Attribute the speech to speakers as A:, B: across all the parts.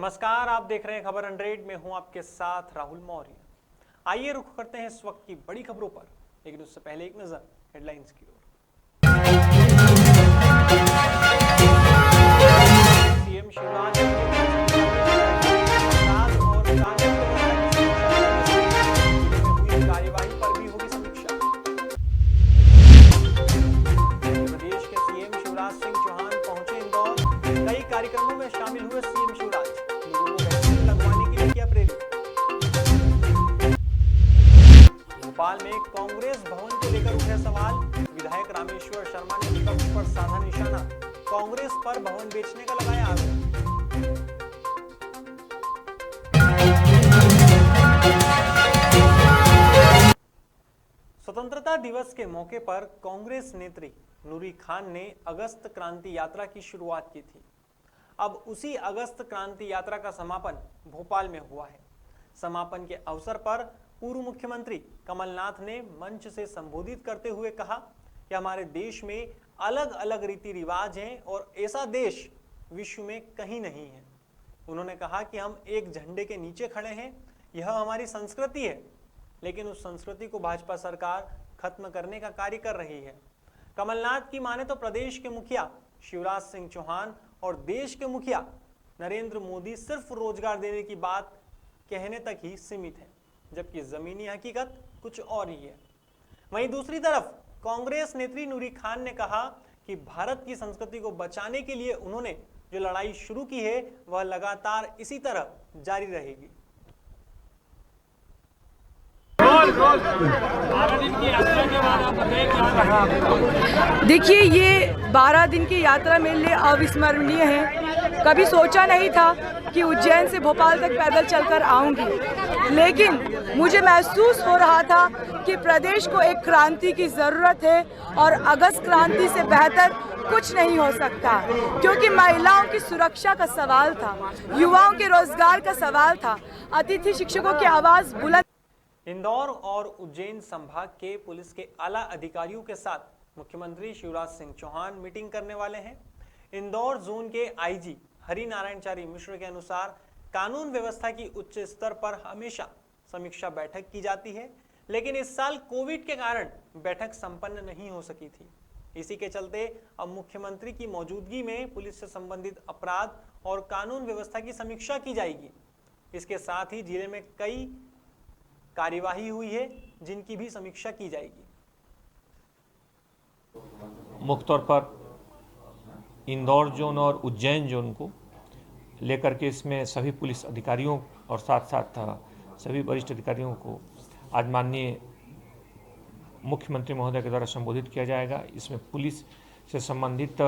A: नमस्कार, आप देख रहे हैं खबर 100। में हूं आपके साथ राहुल मौर्य। आइए रुख करते हैं इस वक्त की बड़ी खबरों पर, लेकिन उससे पहले एक नजर हेडलाइंस की ओर। सीएम शिवराज अपराध और कानून व्यवस्था की समीक्षा, कार्यवाही पर भी होगी समीक्षा। प्रदेश के सीएम शिवराज सिंह चौहान पहुंचे इंदौर। कई कार्यक्रमों में शामिल हुए सीएम शिवराज, लोगों को वैक्सीन लगवाने के लिए किया प्रेरित। भोपाल में कांग्रेस भवन को लेकर उठे सवाल, विधायक रामेश्वर शर्मा ने विपक्ष पर साधा निशाना, कांग्रेस पर भवन बेचने का लगाया आरोप। स्वतंत्रता दिवस के मौके पर कांग्रेस नेत्री नूरी खान ने अगस्त क्रांति यात्रा की शुरुआत की थी। अब उसी अगस्त क्रांति यात्रा का समापन भोपाल में हुआ है। समापन के अवसर पर पूर्व मुख्यमंत्री कमलनाथ ने मंच से संबोधित करते हुए कहा कि हमारे देश में अलग अलग रीति रिवाज हैं और ऐसा देश विश्व में कहीं नहीं है। उन्होंने कहा कि हम एक झंडे के नीचे खड़े हैं, यह हमारी संस्कृति है, लेकिन उस संस्कृति को भाजपा सरकार खत्म करने का कार्य कर रही है। कमलनाथ की माने तो प्रदेश के मुखिया शिवराज सिंह चौहान और देश के मुखिया नरेंद्र मोदी सिर्फ रोजगार देने की बात कहने तक ही सीमित है, जबकि जमीनी हकीकत कुछ और ही है। वहीं दूसरी तरफ कांग्रेस नेत्री नूरी खान ने कहा कि भारत की संस्कृति को बचाने के लिए उन्होंने जो लड़ाई शुरू की है वह लगातार इसी तरह जारी रहेगी।
B: देखिए, ये 12 दिन की यात्रा मेरे लिए अविस्मरणीय है। कभी सोचा नहीं था कि उज्जैन से भोपाल तक पैदल चलकर आऊंगी, लेकिन मुझे महसूस हो रहा था कि प्रदेश को एक क्रांति की ज़रूरत है और अगस्त क्रांति से बेहतर कुछ नहीं हो सकता, क्योंकि महिलाओं की सुरक्षा का सवाल था, युवाओं के रोजगार का सवाल था, अतिथि शिक्षकों की आवाज़ बुलंद।
A: इंदौर और उज्जैन संभाग के पुलिस के आला अधिकारियों के साथ मुख्यमंत्री शिवराज सिंह चौहान मीटिंग करने वाले हैं। इंदौर जोन के आईजी हरि नारायणचारी मिश्र के अनुसार कानून व्यवस्था की उच्च स्तर पर हमेशा समीक्षा बैठक की जाती है, लेकिन इस साल कोविड के कारण बैठक संपन्न नहीं हो सकी थी। इसी के चलते अब मुख्यमंत्री की मौजूदगी में पुलिस से संबंधित अपराध और कानून व्यवस्था की समीक्षा की जाएगी। इसके साथ ही जिले में कई कार्यवाही हुई है, जिनकी भी समीक्षा की जाएगी।
C: मुख्य तौर पर इंदौर जोन और उज्जैन जोन को लेकर के इसमें सभी पुलिस अधिकारियों और साथ साथ सभी वरिष्ठ अधिकारियों को आज माननीय मुख्यमंत्री महोदय के द्वारा संबोधित किया जाएगा। इसमें पुलिस से संबंधित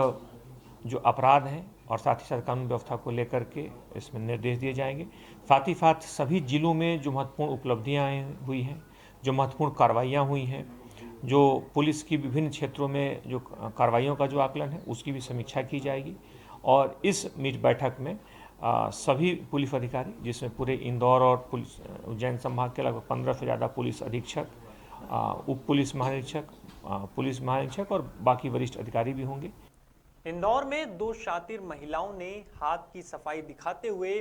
C: जो अपराध हैं और साथ ही साथ कानून व्यवस्था को लेकर के इसमें निर्देश दिए जाएंगे। साथ ही साथ सभी जिलों में जो महत्वपूर्ण उपलब्धियां हुई हैं, जो महत्वपूर्ण कार्रवाइयां हुई हैं, जो पुलिस की विभिन्न क्षेत्रों में जो कार्रवाइयों का जो आकलन है उसकी भी समीक्षा की जाएगी। और इस बैठक में सभी पुलिस अधिकारी, जिसमें पूरे इंदौर और पुलिस उज्जैन संभाग के लगभग 15 से ज़्यादा पुलिस अधीक्षक, उप पुलिस महानिरीक्षक और बाकी वरिष्ठ अधिकारी भी होंगे।
A: इंदौर में 2 शातिर महिलाओं ने हाथ की सफाई दिखाते हुए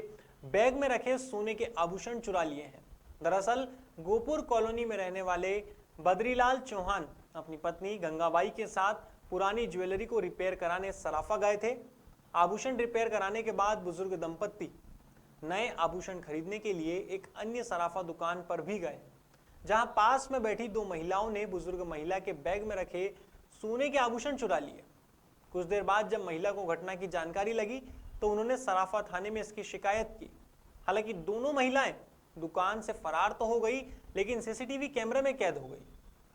A: बैग में रखे सोने के आभूषण चुरा लिए हैं। दरअसल गोपुर कॉलोनी में रहने वाले बद्रीलाल चौहान अपनी पत्नी गंगाबाई के साथ पुरानी ज्वेलरी को रिपेयर कराने सराफा गए थे। आभूषण रिपेयर कराने के बाद बुजुर्ग दंपत्ति नए आभूषण खरीदने के लिए एक अन्य सराफा दुकान पर भी गए, जहां पास में बैठी 2 महिलाओं ने बुजुर्ग महिला के बैग में रखे सोने के आभूषण चुरा लिए। कुछ देर बाद जब महिला को घटना की जानकारी लगी तो उन्होंने सराफा थाने में इसकी शिकायत की। हालांकि दोनों महिलाएं दुकान से फरार तो हो गई, लेकिन सीसीटीवी कैमरे में कैद हो गई।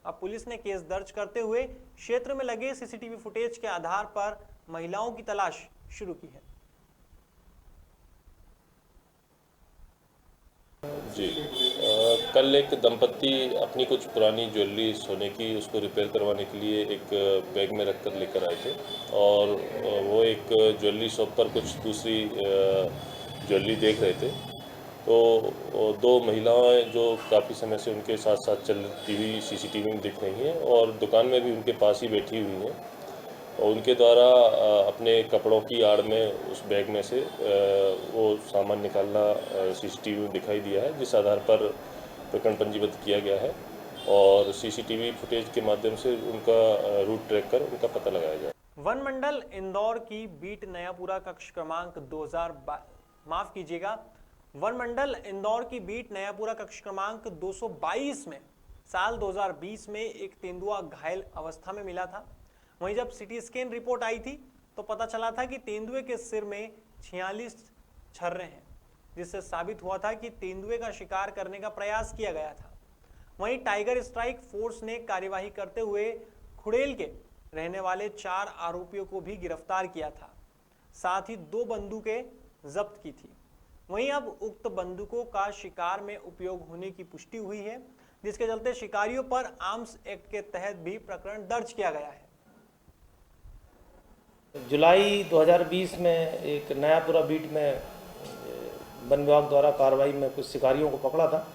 A: अब पुलिस ने केस दर्ज करते हुए क्षेत्र में लगे सीसीटीवी फुटेज के आधार पर महिलाओं की तलाश शुरू की है।
D: जी, कल एक दंपत्ति अपनी कुछ पुरानी ज्वेलरी सोने की उसको रिपेयर करवाने के लिए एक बैग में रखकर लेकर आए थे और वो एक ज्वेलरी शॉप पर कुछ दूसरी ज्वेलरी देख रहे थे। तो 2 महिलाएं जो काफ़ी समय से उनके साथ साथ चलती हुई सीसीटीवी में दिख रही हैं और दुकान में भी उनके पास ही बैठी हुई हैं। और उनके द्वारा अपने कपड़ों की आड़ में उस बैग में से वो सामान निकालना सीसीटीवी में दिखाई दिया है, जिस आधार पर प्रकरण पंजीबद्ध किया गया है और सीसीटीवी फुटेज के माध्यम से उनका रूट ट्रैक कर उनका पता लगाया जाए।
A: वन मंडल इंदौर की बीट नयापुरा कक्ष क्रमांक 222 में साल 2020 में एक तेंदुआ घायल अवस्था में मिला था। वहीं जब सीटी स्कैन रिपोर्ट आई थी तो पता चला था कि तेंदुए के सिर में 46 छर्रे हैं, जिससे साबित हुआ था कि तेंदुए का शिकार करने का प्रयास किया गया था। वहीं टाइगर स्ट्राइक फोर्स ने कार्यवाही करते हुए खुड़ेल के रहने वाले 4 आरोपियों को भी गिरफ्तार किया था, साथ ही 2 बंदूकें जब्त की थी। वहीं अब उक्त बंदूकों का शिकार में उपयोग होने की पुष्टि हुई है, जिसके चलते शिकारियों पर आर्म्स एक्ट के तहत भी प्रकरण दर्ज किया गया है।
E: जुलाई 2020 में एक नयापुरा बीट में वन विभाग द्वारा कार्रवाई में कुछ शिकारियों को पकड़ा था।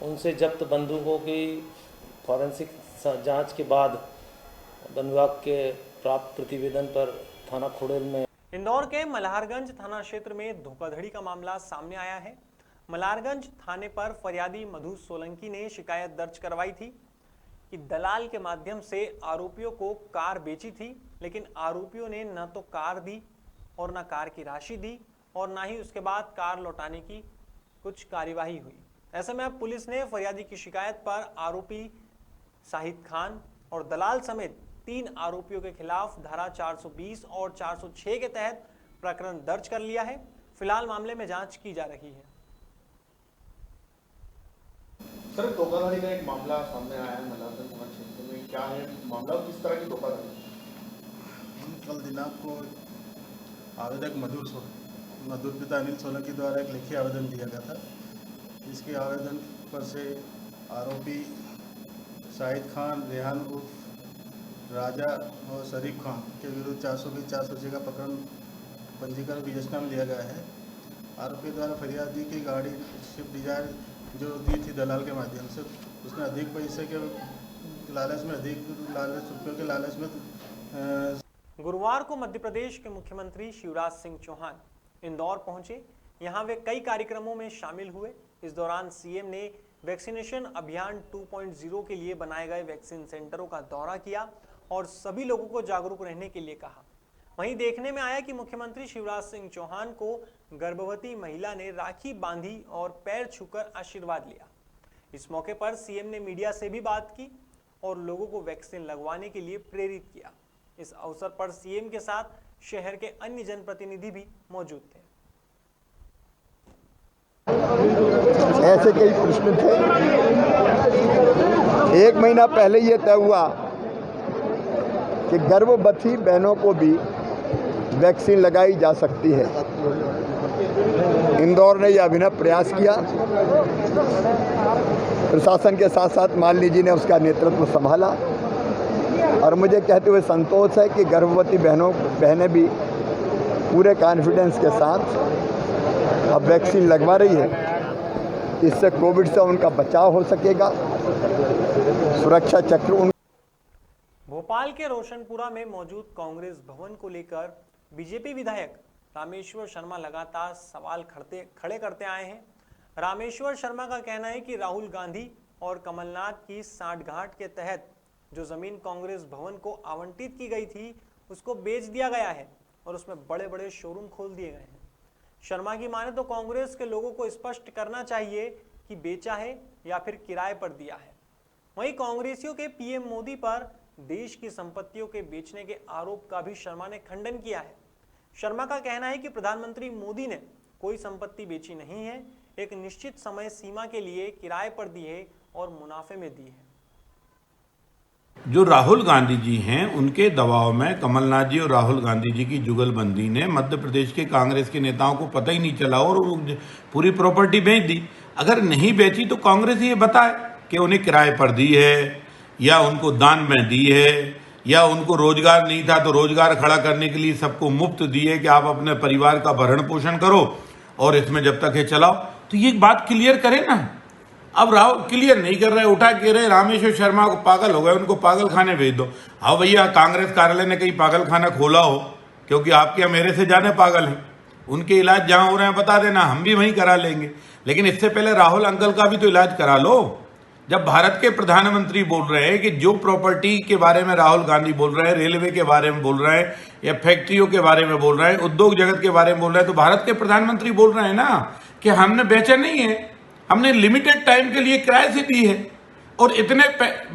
E: उनसे जब्त बंदूकों की फॉरेंसिक जांच के बाद वन विभाग के प्राप्त प्रतिवेदन पर थाना खुड़ेल में
A: इंदौर के मल्हारगंज थाना क्षेत्र में धोखाधड़ी का मामला सामने आया है। मल्हारगंज थाने पर फरियादी मधु सोलंकी ने शिकायत दर्ज करवाई थी कि दलाल के माध्यम से आरोपियों को कार बेची थी, लेकिन आरोपियों ने न तो कार दी और न कार की राशि दी और न ही उसके बाद कार लौटाने की कुछ कार्यवाही हुई। ऐसे में अब पुलिस ने फरियादी की शिकायत पर आरोपी शाहिद खान और दलाल समेत 3 आरोपियों के खिलाफ धारा 420 और 406 के तहत प्रकरण दर्ज कर लिया है। फिलहाल मामले में जांच की जा रही है।
F: सर, धोखाधड़ी का एक मामला सामने आया है मल्हारगंज थाना क्षेत्र में, क्या है मामला, किस तरह की धोखाधड़ी?
G: कल दिनांक को आवेदक मधुर पिता अनिल सोलंकी द्वारा एक लिखित आवेदन दिया गया था। इसके आवेदन पर से आरोपी शाहिद खान, रेहान उर्फ राजा और शरीफ खान के विरुद्ध 420 406 का प्रकरण पंजीकरण विवेचना में लिया गया है। आरोपी द्वारा फरियादी की गाड़ी स्विफ्ट डिजायर जो दी थी दलाल के माध्यम से, उसने अधिक पैसे के लालच में रुपयों के लालच में
A: गुरुवार को मध्य प्रदेश के मुख्यमंत्री शिवराज सिंह चौहान इंदौर पहुंचे। यहां वे कई कार्यक्रमों में शामिल हुए। इस दौरान सीएम ने वैक्सीनेशन अभियान 2.0 के लिए बनाए गए वैक्सीन सेंटरों का दौरा किया और सभी लोगों को जागरूक रहने के लिए कहा। वहीं देखने में आया कि मुख्यमंत्री शिवराज सिंह चौहान को गर्भवती महिला ने राखी बांधी और पैर छूकर आशीर्वाद लिया। इस मौके पर सीएम ने मीडिया से भी बात की और लोगों को वैक्सीन लगवाने के लिए प्रेरित किया। इस अवसर पर सीएम के साथ शहर के अन्य जनप्रतिनिधि भी मौजूद थे।
H: ऐसे कई प्रश्न थे। 1 महीना पहले ये तय हुआ कि गर्भवती बहनों को भी वैक्सीन लगाई जा सकती है। इंदौर ने यह अभिनव प्रयास किया। प्रशासन के साथ साथ मालिनी जी ने उसका नेतृत्व संभाला और मुझे कहते हुए संतोष है कि गर्भवती बहनें भी पूरे कॉन्फिडेंस के साथ अब वैक्सीन लगवा रही है। इससे कोविड से उनका बचाव हो सकेगा। सुरक्षा चक्र
A: भोपाल के रोशनपुरा में मौजूद कांग्रेस भवन को लेकर बीजेपी विधायक रामेश्वर शर्मा लगातार सवाल खड़े करते आए हैं। रामेश्वर शर्मा का कहना है कि राहुल गांधी और कमलनाथ की सांठगांठ के तहत जो जमीन कांग्रेस भवन को आवंटित की गई थी उसको बेच दिया गया है और उसमें बड़े बड़े शोरूम खोल दिए गए हैं। शर्मा की माने तो कांग्रेस के लोगों को स्पष्ट करना चाहिए कि बेचा है या फिर किराए पर दिया है। वहीं कांग्रेसियों के पीएम मोदी पर देश की संपत्तियों के बेचने के आरोप का भी शर्मा ने खंडन किया है। शर्मा का कहना है कि प्रधानमंत्री मोदी ने कोई संपत्ति बेची नहीं है, एक निश्चित समय सीमा के लिए किराए पर दी है और मुनाफे में दी है।
I: जो राहुल गांधी जी हैं उनके दबाव में कमलनाथ जी और राहुल गांधी जी की जुगलबंदी ने मध्य प्रदेश के कांग्रेस के नेताओं को पता ही नहीं चला और पूरी प्रॉपर्टी बेच दी। अगर नहीं बेची तो कांग्रेस ये बताए कि उन्हें किराए पर दी है या उनको दान में दी है या उनको रोजगार नहीं था तो रोजगार खड़ा करने के लिए सबको मुफ्त दिए कि आप अपने परिवार का भरण पोषण करो और इसमें जब तक ये चलाओ। तो ये बात क्लियर करें ना। अब राहुल क्लियर नहीं कर रहे, उठा के रहे रामेश्वर शर्मा को पागल हो गए, उनको पागल खाने भेज दो। हाँ भैया, कांग्रेस कार्यालय ने कहीं पागल खाना खोला हो, क्योंकि आपके यहाँ मेरे से ज्यादा पागल हैं, उनके इलाज जहां हो रहे हैं बता देना, हम भी वहीं करा लेंगे। लेकिन इससे पहले राहुल अंकल का भी तो इलाज करा लो। जब भारत के प्रधानमंत्री बोल रहे हैं कि जो प्रॉपर्टी के बारे में राहुल गांधी बोल रहे हैं, रेलवे के बारे में बोल रहे हैं, या फैक्ट्रियों के बारे में बोल रहे हैं, उद्योग जगत के बारे में बोल रहे हैं, तो भारत के प्रधानमंत्री बोल रहे हैं ना कि हमने बेचा नहीं है, हमने लिमिटेड टाइम के लिए किराए से दी है और इतने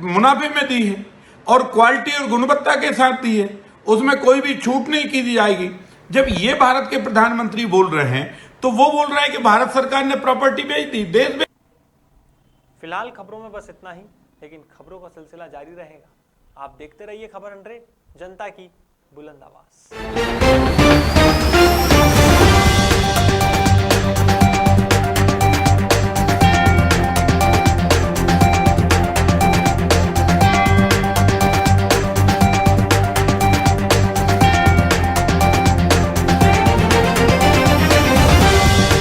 I: मुनाफे में दी है और क्वालिटी और गुणवत्ता के साथ दी है, उसमें कोई भी छूट नहीं की जाएगी। जब ये भारत के प्रधानमंत्री बोल रहे हैं तो वो बोल रहे हैं कि भारत सरकार ने प्रॉपर्टी बेच दी, देश में।
A: फिलहाल खबरों में बस इतना ही, लेकिन खबरों का सिलसिला जारी रहेगा। आप देखते रहिए खबर 100, जनता की बुलंद आवाज।